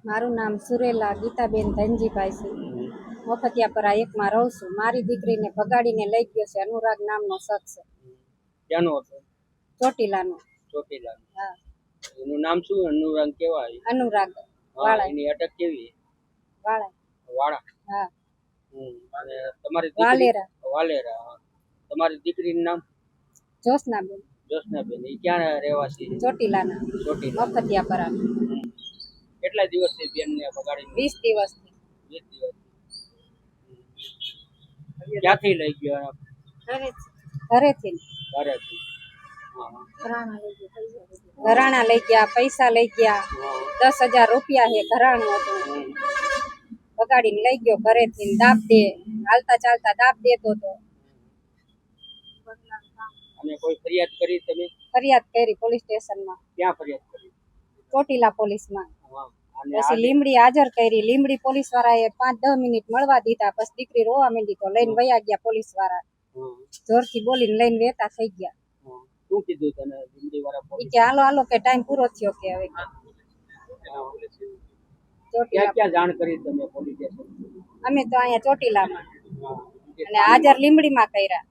મારું નામ સુરેલા ગીતાબેન ધનજીભાઈ છે. વખતિયાપરા એકમાં રહું છું. મારી દીકરીને ભગાડીને લઈ ગયો છે. અનુરાગ નામનો શખ્સ છે. ક્યાંનો હતો? ચોટીલાનો. ચોટીલાનો. હા. એનું નામ શું? અનુરાગ કેવાય? અનુરાગ હા, વાળા. એની અટક કેવી? વાળા. વાળા. હા. અને તમારી દીકરી? વાલેરા. વાલેરા. હા. તમારી દીકરીનું નામ? જોશનાબેન. જોશનાબેન. એ ક્યાં રહેવાસી? ચોટીલાના. ચોટીલા. વખતિયાપરા. કેટલા દિવસથી બેનને ભગાડીને? 20 દિવસથી. 20 દિવસ. ક્યાંથી લઈ ગયો? ઘરેથી. ઘરેથી. ઘરાણા લઈ ગયા, પૈસા લઈ ગયા. 10,000 રૂપિયા હે ઘરાણું હતું. ભગાડીને લઈ ગયો ઘરેથી. દાબ દે, હાલતા ચાલતા દાબ દેતો હતો. અને કોઈ ફરિયાદ કરી તમે? ફરિયાદ કરી પોલીસ સ્ટેશનમાં. ક્યાં ફરિયાદ કરી? ચોટીલા પોલીસમાં. અને પછી લીમડી હાજર કરી. લીમડી પોલીસ વાળાએ 5-10 મિનિટ મળવા દીધા. પછી દીકરી રોવા માંડી તો લઈને વયા ગયા પોલીસ વાળા. જોરથી બોલીને લઈને વેતા થઈ ગયા. શું કીધું તને લીમડી વાળા? કે હાલો હાલો કે ટાઈમ પૂરો થયો કે હવે. ક્યાં ક્યાં જાણ કરી તમે પોલીસ સ્ટેશન? અમે તો અહીંયા ચોટીલામાં અને હાજર લીમડીમાં કર્યા.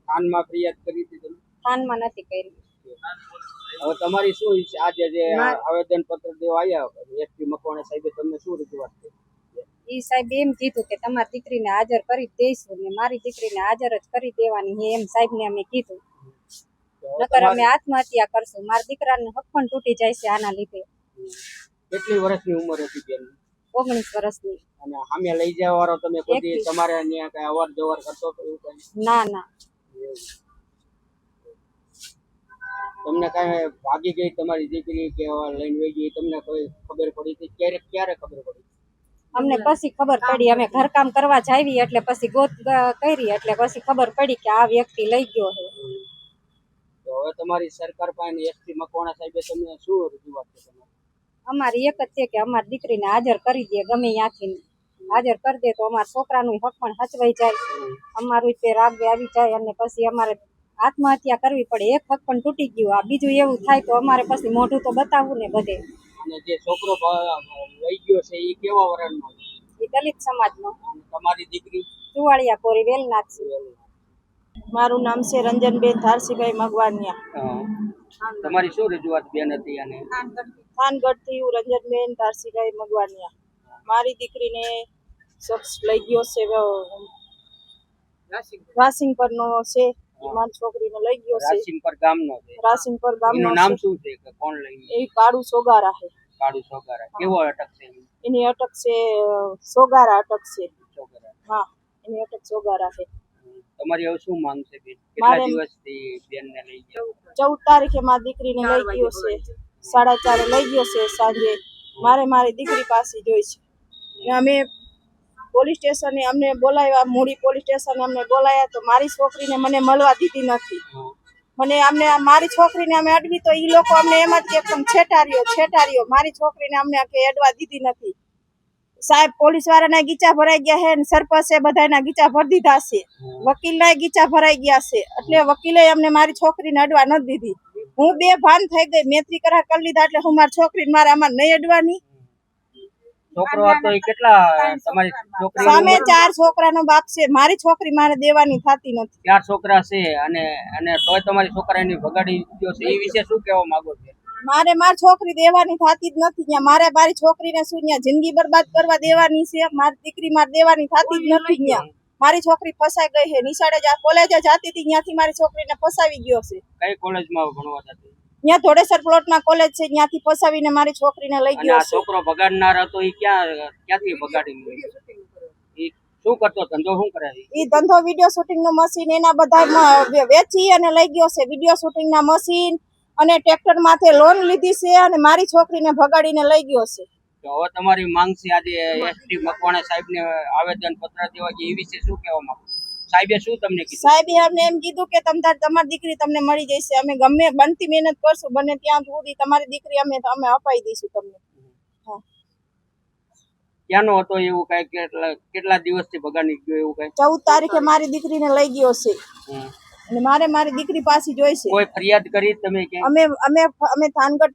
થાનમાં ફરિયાદ કરી હતી તમે? થાનમાં નથી કરી. હવે તમારી શું આજે જે આવેદન પત્ર દેવા આવ્યા એસપી મકવાણા સાહેબે તમને શું રજૂઆત કરી? ઈ સાહેબ એમ કીધું કે તમારી દીકરીને હાજર કરી દઈશું ને મારી દીકરીને હાજર જ કરી દેવાની એમ સાહેબને અમે કીધું. નકર અમે આત્મહત્યા કરશું. મારા દીકરાનું હક પણ તૂટી જાય છે આના લીધે. કેટલી વર્ષની ઉંમર હતી બેન? 19 વર્ષની. અને સામે લઈ જવા વાળો તમે કોઈ તમારે અહીંયા કઈ અવર જવર કરતો તો એવું કઈ? ના ના. તમને કઈ ભાગી ગઈ તમારી દીકરી કે લઈને વહી ગઈ તમને કોઈ ખબર પડી હતી? ક્યારે ખબર પડી? અમને પછી ખબર પડી. અમે ઘરકામ કરવા જાવી એટલે પછી ગોત કરી એટલે પછી ખબર પડી કે આ વ્યક્તિ લઈ ગયો છે. તો હવે તમારી સરકાર પાસે એસપી મકવાણા સાહેબે તમને શું રજૂઆત છે? અમારી એક જ છે કે અમારી દીકરીને હાજર કરી દે. ગમે ત્યાંથી હાજર કરી દે તો અમારા છોકરાનું હક પણ હચવાઈ જાય. અમારું તે રાગ આવી જાય અને પછી અમારે આત્મહત્યા કરવી પડે. એક હક પણ તૂટી ગયું. આ બીજું એવું થાય તો અમારે પછી મોઢું તો બતાવવું ને બધે. અને જે છોકરો વહી ગયો છે એ કેવા વરણનો? એ દલિત સમાજનો. તમારી દીકરી? ચુવાડિયા કોરી વેલનાથ છે. મારું નામ છે રંજનબેન ધારસીભાઈ મગવાનિયા. તમારી શું રજૂઆત બેન હતી? અને થાનગઢથી હું રંજનબેન ધારસીભાઈ મગવાનિયા. મારી દીકરીને શખ્સ લઈ ગયો છે. રાસિંગપર નો છે. મારી છોકરીને લઈ ગયો છે. રાસિંગપર ગામનો છે. રાસિંગપર ગામનો. નામ શું છે? કોણ લઈ ગયું? એ કાળુ સોગારા છે. કાળુ સોગારા. કેવો અટક છે? એની અટક છે સોગારા અટક છે. સોગારા. હા, એની અટક સોગારા છે. તમારી હવે શું માંગ છે બેન? કેટલા દિવસથી બેનને લઈ ગયા? 14 તારીખે મારી દીકરીને લઈ ગયો છે. 4:30 લઈ ગયો છે સાંજે. મારી દીકરી પાસે જોઈ છે. અમે પોલીસ સ્ટેશને અમને બોલાવ્યા. મૂડી પોલીસ સ્ટેશને અમને બોલાયા તો મારી છોકરીને મને મળવા દીધી નથી. અમને મારી છોકરીને અમે અડવી તો એ લોકો અમને એમ જ કે છેટાર્યો. મારી છોકરીને અમને અડવા દીધી નથી. સાહેબ પોલીસ વાળાના ગીચા ભરાઈ ગયા છે. સરપંચે બધાના ગીચા ભરી દીધા છે. વકીલના ગીચા ભરાઈ ગયા છે. એટલે વકીલે અમને મારી છોકરીને અડવા નથી દીધી. હું બેભાન થઈ ગઈ. મેત્રી કરાર કરી લીધા એટલે હું મારી છોકરીને મારે આમાં નહીં અડવાની. છોકરો હતો એ કેટલા? તમારી છોકરી સામે 4 છોકરાનો બાપ છે. મારી છોકરી મારે દેવાની થતી નથી. 4 છોકરા છે અને તોય તમારી છોકરાની ભગાડી ગયો છે. એ વિશે શું કહેવા માંગો છો? મારી છોકરી દેવાની થતી જ નથી. મારે મારી છોકરીને શું જિંદગી બરબાદ કરવા દેવાની છે? મારી દીકરી મારે દેવાની થતી જ નથી. મારી છોકરી ફસાઈ ગઈ છે. નિશાળે કોલેજે જતી હતી ત્યાંથી મારી છોકરીને ફસાવી ગયો છે. કઈ કોલેજમાં ભણવા જતી? ત્યાં ધોળેસર પ્લોટમાં કોલેજ છે. ત્યાંથી ફસાવીને મારી છોકરીને લઈ ગયો છે. છોકરો ભગાડનાર હતો એ ક્યાંથી ભગાડી ગયો? શું કરતો? ધંધો શું કરે? એ ધંધો વિડીયો શૂટિંગ નું મશીન એના બધા વેચી અને લઈ ગયો છે. વિડીયો શૂટિંગ ના મશીન અને ટ્રેક્ટર માથે લોન લીધી છે અને મારી છોકરીને ભગાડીને લઈ ગયો છે. તો હવે તમારી માંગ છે આજે એસપી મકવાણા સાહેબ ને આવેદન પત્ર દેવા એ વિશે શું કહેવા માંગો? સાહેબે શું તમને કીધું? સાહેબે અમને એમ કીધું કે તમારી દીકરી તમને મળી જશે. અમે ગમે બનતી મહેનત કરશું. બને ત્યાં સુધી તમારી દીકરી અમે અપાઈ દઈશું તમને. ક્યાંનો હતો એવું કઈ? કેટલા દિવસથી ભગાડી ગયો એવું કઈ? 14 તારીખે મારી દીકરીને લઈ ગયો છે અને મારી દીકરી પાસે જોઈ છે. કોઈ ફરિયાદ કરી તમે? અમે થાનગઢ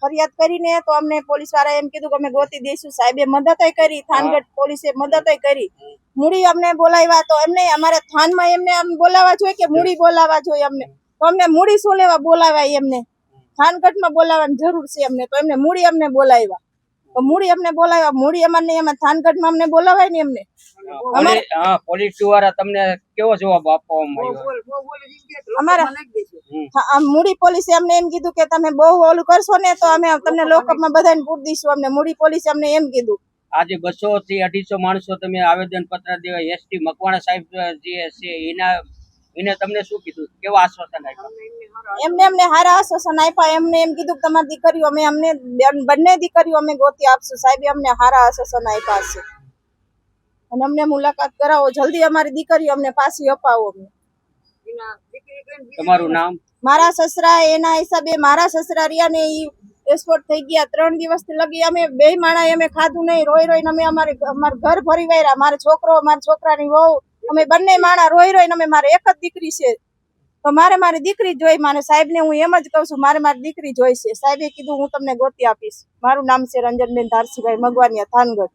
ફરિયાદ કરીને તો અમને પોલીસ વાળા એમ કીધું કે અમે ગોતી દઈશું. સાહેબે મદદ કરી, થાનગઢ પોલીસે મદદ કરી. મૂડી અમને બોલાવ્યા તો એમને અમારે થાનમાં એમને આમ બોલાવવા જોઈએ કે મૂડી બોલાવવા જોઈએ અમને? તો અમને મૂડી શું લેવા બોલાવ્યા એમને? થાનગઢમાં બોલાવવાની જરૂર છે અમને, તો એમને મૂડી અમને બોલાવ્યા. તો મૂડી અમને બોલાવ્યા, મૂડી અમારે એમાં થાનગઢમાં અમને બોલાવાય ને એમને. પોલીસ દ્વારા તમને કેવો જવાબ આપવામાં આવ્યો? અમારા મૂડી પોલીસે અમને એમ કીધું કે તમે બહુ ઓલું કરશો ને તો અમે તમને લોકઅપમાં બધાને પૂરી દઈશું. અમને મૂડી પોલીસે અમને એમ કીધું. આજે 200 થી 250 માણસો તમે આવેદન પત્ર દેવા એસટી મકવાણા સાહેબ જે છે એને તમને શું કીધું, કેવા આશ્વાસન આપ્યા? અમને સારા આશ્વાસન આપ્યા. એમને એમ કીધું કે તમારી દીકરીઓ અમને બંને દીકરીઓ અમે ગોતી આપશું. સાહેબે અમને સારા આશ્વાસન આપ્યા છે અને અમને મુલાકાત કરાવો જલ્દી, અમારી દીકરીઓ અમને પાછી અપાવો. તમારું નામ? મારા સસરા, એના હિસાબે મારા સસરા રહ્યા ને ઈ એક્સપોર્ટ થઈ ગયા. 3 દિવસથી લગી અમે બે માણા અમે ખાધું નહીં. રોઈને અમે અમારું ઘર ભરી વાર્યા. મારો છોકરો, મારા છોકરાની વહુ, અમે બંને માણા રોઈને અમે મારે એક જ દીકરી છે. તો મારી દીકરી જોઈ. મારે સાહેબને હું એમ જ કહું છું, મારી દીકરી જોઈ છે. સાહેબે કીધું હું તમને ગોતી આપીશ. મારું નામ છે રંજનબેન ધારસીભાઈ મગવાનિયા, થાનગઢ.